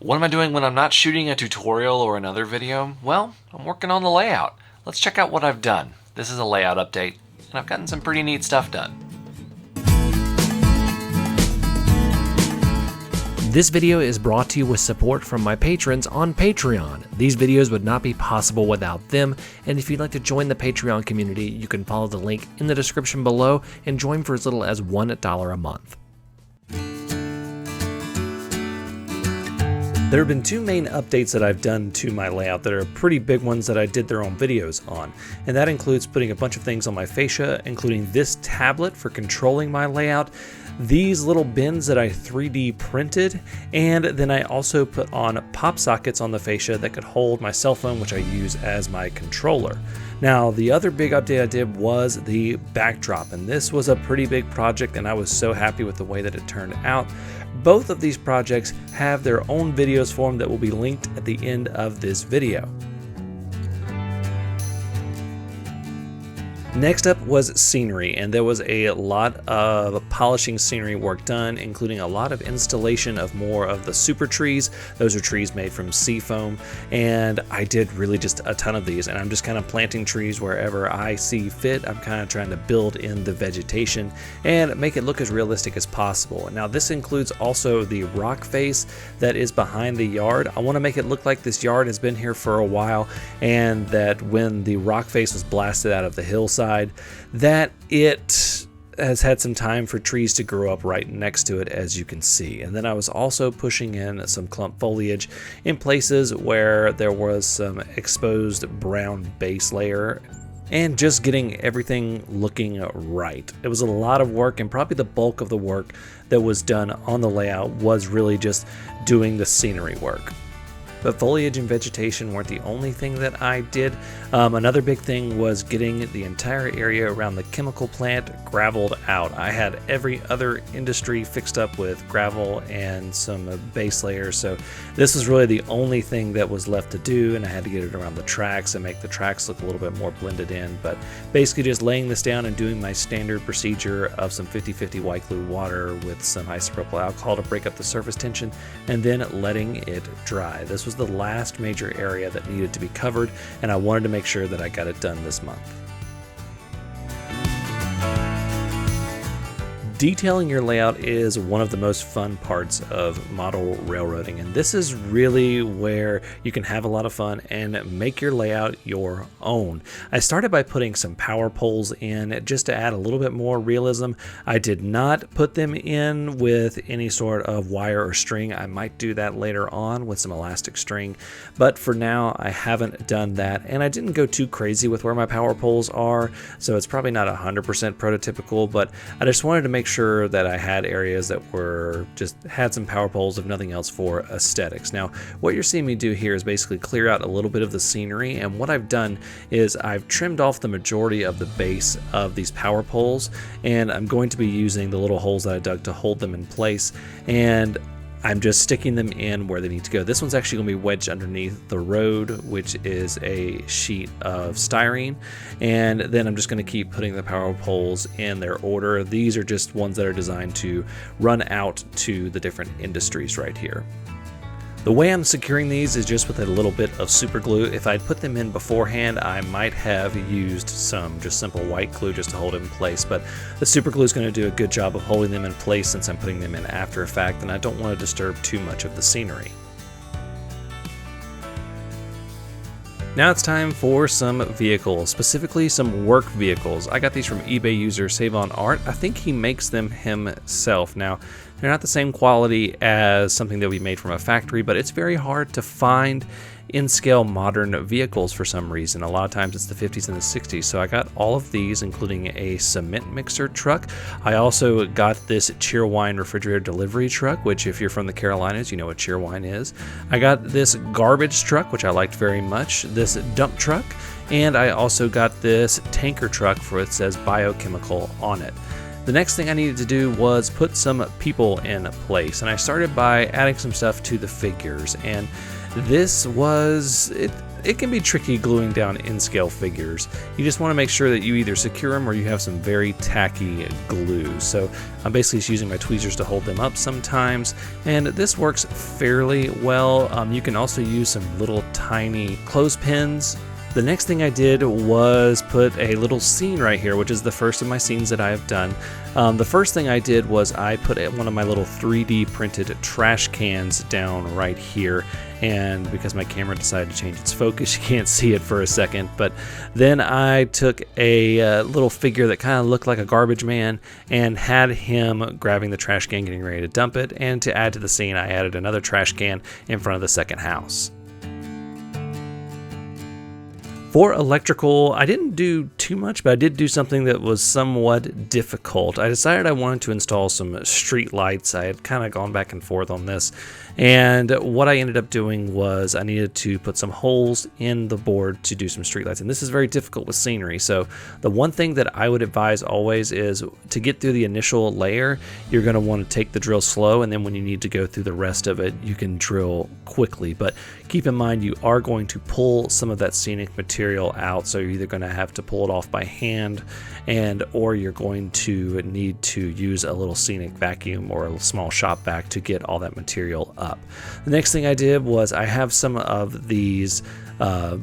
What am I doing when I'm not shooting a tutorial or another video? Well, I'm working on the layout. Let's check out what I've done. This is a layout update, and I've gotten some pretty neat stuff done. This video is brought to you with support from my patrons on Patreon. These videos would not be possible without them, and if you'd like to join the Patreon community, you can follow the link in the description below and join for as little as $1 a month. There have been two main updates that I've done to my layout that are pretty big ones that I did their own videos on, and that includes putting a bunch of things on my fascia, including this tablet for controlling my layout, these little bins that I 3D printed, and then I also put on pop sockets on the fascia that could hold my cell phone, which I use as my controller. Now, the other big update I did was the backdrop, and this was a pretty big project, and I was so happy with the way that it turned out. Both of these projects have their own videos for them that will be linked at the end of this video. Next up was scenery, and there was a lot of polishing scenery work done, including a lot of installation of more of the super trees. Those are trees made from sea foam, and I did really just a ton of these, and I'm just kind of planting trees wherever I see fit. I'm kind of trying to build in the vegetation and make it look as realistic as possible. Now, this includes also the rock face that is behind the yard. I want to make it look like this yard has been here for a while, and that when the rock face was blasted out of the hillside, that it has had some time for trees to grow up right next to it, as you can see. And then I was also pushing in some clump foliage in places where there was some exposed brown base layer, and just getting everything looking right. It was a lot of work, and probably the bulk of the work that was done on the layout was really just doing the scenery work. But foliage and vegetation weren't the only thing that I did. Another big thing was getting the entire area around the chemical plant graveled out. I had every other industry fixed up with gravel and some base layers, so this was really the only thing that was left to do, and I had to get it around the tracks and make the tracks look a little bit more blended in. But basically just laying this down and doing my standard procedure of some 50-50 white glue water with some isopropyl alcohol to break up the surface tension, and then letting it dry. This was the last major area that needed to be covered, and I wanted to make sure that I got it done this month. Detailing your layout is one of the most fun parts of model railroading, and this is really where you can have a lot of fun and make your layout your own. I started by putting some power poles in just to add a little bit more realism. I did not put them in with any sort of wire or string. I might do that later on with some elastic string, but for now I haven't done that, and I didn't go too crazy with where my power poles are, so it's probably not 100% prototypical, but I just wanted to make sure that I had areas that were just had some power poles, if nothing else, for aesthetics. Now, what you're seeing me do here is basically clear out a little bit of the scenery, and what I've done is I've trimmed off the majority of the base of these power poles, and I'm going to be using the little holes that I dug to hold them in place, and I'm just sticking them in where they need to go. This one's actually going to be wedged underneath the road, which is a sheet of styrene, and then I'm just going to keep putting the power poles in their order. These are just ones that are designed to run out to the different industries right here. The way I'm securing these is just with a little bit of super glue. If I'd put them in beforehand, I might have used some just simple white glue just to hold it in place, but the super glue is going to do a good job of holding them in place since I'm putting them in after effect, and I don't want to disturb too much of the scenery. Now it's time for some vehicles, specifically some work vehicles. I got these from eBay user Save on Art. I think he makes them himself. Now, they're not the same quality as something that we made from a factory, but it's very hard to find in-scale modern vehicles for some reason. A lot of times it's the 50s and the 60s, so I got all of these, including a cement mixer truck. I also got this Cheerwine refrigerator delivery truck, which if you're from the Carolinas, you know what Cheerwine is. I got this garbage truck, which I liked very much, this dump truck, and I also got this tanker truck for it says biochemical on it. The next thing I needed to do was put some people in place, and I started by adding some stuff to the figures, and this was it can be tricky gluing down N-scale figures. You just want to make sure that you either secure them or you have some very tacky glue. So I'm basically just using my tweezers to hold them up sometimes, and this works fairly well. You can also use some little tiny clothespins. The next thing I did was put a little scene right here, which is the first of my scenes that I have done. The first thing I did was I put one of my little 3D printed trash cans down right here, and because my camera decided to change its focus, you can't see it for a second, but then I took a little figure that kind of looked like a garbage man and had him grabbing the trash can, getting ready to dump it, and to add to the scene, I added another trash can in front of the second house. For electrical, I didn't do too much, but I did do something that was somewhat difficult. I decided I wanted to install some street lights. I had kind of gone back and forth on this, and what I ended up doing was I needed to put some holes in the board to do some street lights, and this is very difficult with scenery. So the one thing that I would advise always is to get through the initial layer, you're going to want to take the drill slow, and then when you need to go through the rest of it, you can drill quickly. But keep in mind, you are going to pull some of that scenic material out, so you're either going to have to pull it off by hand or you're going to need to use a little scenic vacuum or a small shop vac to get all that material up. The next thing I did was I have some of these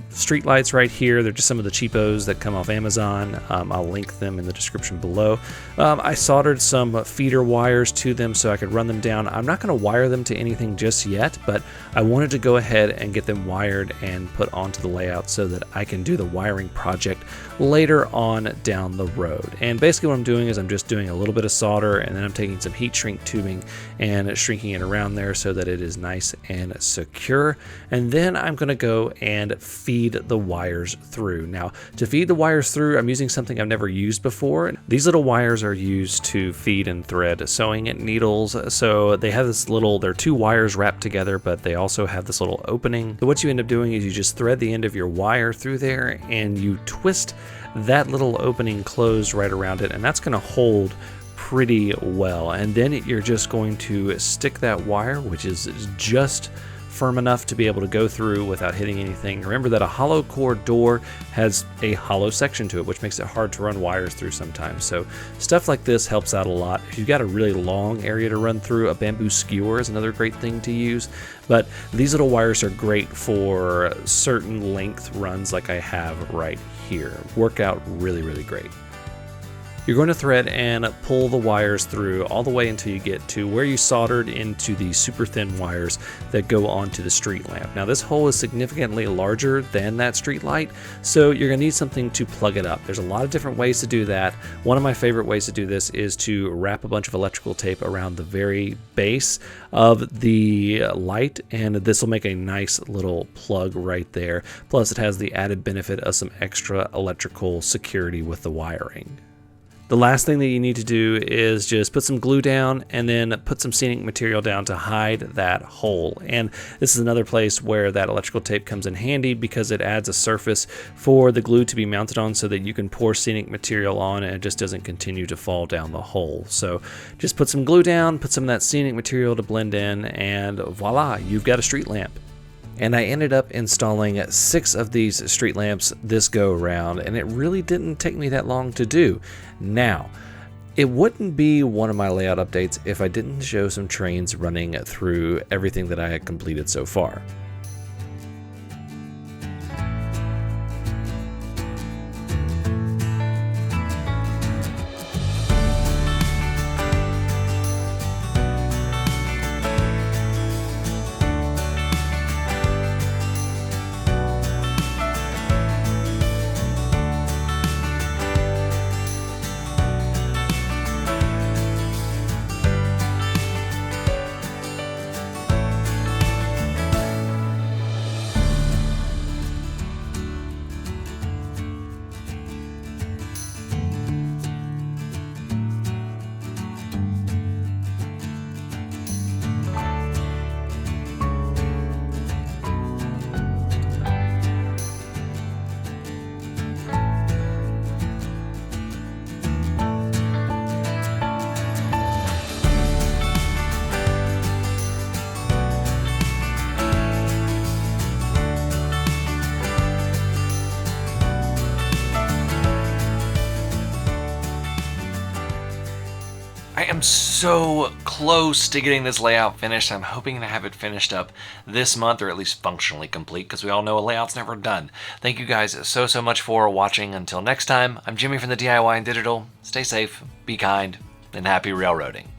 street lights right here. They're just some of the cheapos that come off Amazon. I'll link them in the description below. I soldered some feeder wires to them so I could run them down. I'm not going to wire them to anything just yet, but I wanted to go ahead and get them wired and put onto the layout so that I can do the wiring project later on down the road. And basically what I'm doing is I'm just doing a little bit of solder, and then I'm taking some heat shrink tubing and shrinking it around there so that it is nice and secure. And then I'm going to go and feed the wires through. Now, to feed the wires through, I'm using something I've never used before. These little wires are used to feed and thread sewing needles. So they have this little, they're two wires wrapped together, but they also have this little opening. So what you end up doing is you just thread the end of your wire through there and you twist that little opening closed right around it, and that's going to hold pretty well. And then you're just going to stick that wire, which is just firm enough to be able to go through without hitting anything. Remember that a hollow core door has a hollow section to it, which makes it hard to run wires through sometimes. So stuff like this helps out a lot. If you've got a really long area to run through, a bamboo skewer is another great thing to use. But these little wires are great for certain length runs like I have right here. Work out really, really great. You're going to thread and pull the wires through all the way until you get to where you soldered into the super thin wires that go onto the street lamp. Now this hole is significantly larger than that street light, so you're going to need something to plug it up. There's a lot of different ways to do that. One of my favorite ways to do this is to wrap a bunch of electrical tape around the very base of the light, and this will make a nice little plug right there. Plus it has the added benefit of some extra electrical security with the wiring. The last thing that you need to do is just put some glue down and then put some scenic material down to hide that hole. And this is another place where that electrical tape comes in handy because it adds a surface for the glue to be mounted on so that you can pour scenic material on and it just doesn't continue to fall down the hole. So just put some glue down, put some of that scenic material to blend in, and voila, you've got a street lamp. And I ended up installing 6 of these street lamps this go around, and it really didn't take me that long to do. Now, it wouldn't be one of my layout updates if I didn't show some trains running through everything that I had completed so far. so close to getting this layout finished. I'm hoping to have it finished up this month, or at least functionally complete, because we all know a layout's never done. Thank you guys so much for watching. Until next time, I'm Jimmy from the DIY and Digital. Stay safe, be kind, and happy railroading.